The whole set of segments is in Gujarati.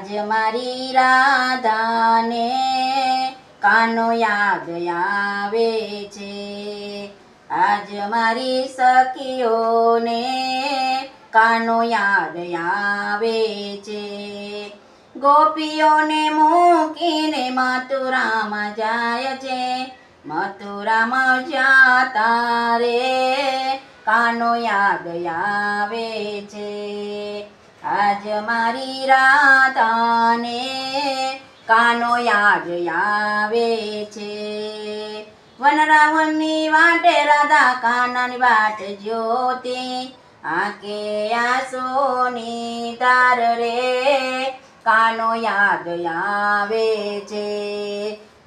આજ મારી રાધાને કાનો યાદ આવે છે. આજ મારી સખીઓને કાનો યાદ આવે છે. ગોપીઓને મૂકીને મથુરામાં જાય છે. મથુરામાં જાતા રે કાનો યાદ આવે છે. આજ મારી રાધાને કાનો યાદ આવે છે. વનરાવણની વાટે રાધા કાનાની વાટ જોતી, આંખે આંસુની ધાર રે કાનો યાદ આવે છે.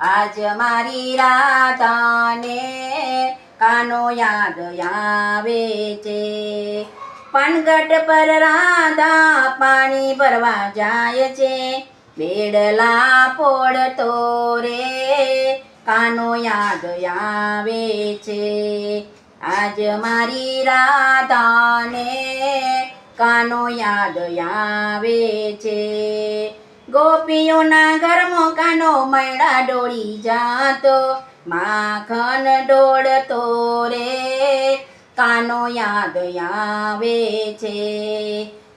આજ મારી રાધાને કાનો યાદ આવે છે. પાનગઢ પર રાધા પાણી ભરવા જાય છે. બેડલા પોળતો રે કાનો યાદ આવે છે. આજ મારી રાધાને કાનો યાદ આવે છે. ગોપીઓના ઘરમાં કાનો મૈડા ડોળી જાતો, માખણ ડોળતો રે કાનો યાદ આવે છે.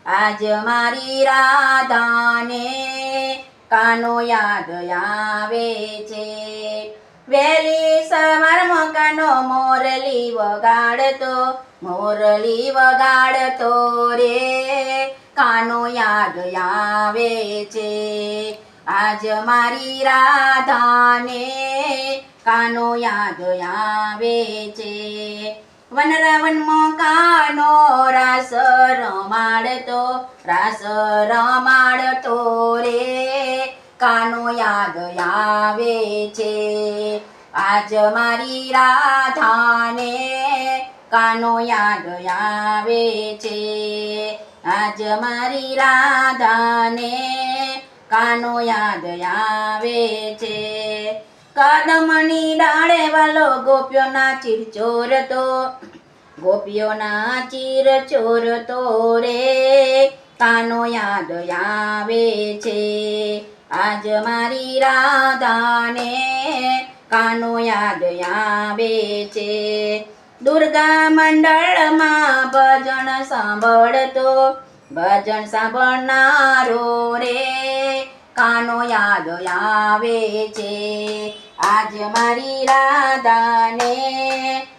આજ મારી રાધાને કાનો યાદ આવે છે. વહેલી સવારમાં કાનો મોરલી વગાડતો રે કાનો યાદ આવે છે. આજ મારી રાધાને કાનો યાદ આવે છે. વનરાવનમાં કાનો રાસ રમાડતો રે કાનો યાદ આવે છે. આજ મારી રાધાને કાનો યાદ આવે છે. આજ મારી રાધાને કાનો યાદ આવે છે. કદમની ડાળે વાલો ગોપીઓના ચીર ચોરતો રે કાનો યાદ આવે છે. આજ મારી રાધાને કાનો યાદ આવે છે. દુર્ગા મંડળમાં ભજન સાંભળનારો રે કાનો યાદ આવે છે. આજ મારી રાધાને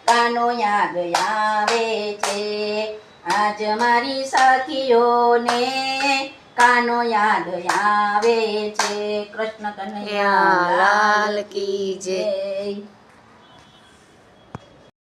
કાનો યાદ આવે છે. આજ મારી સખીઓને કાનો યાદ આવે છે. કૃષ્ણ કનૈયા લાલ કી જય.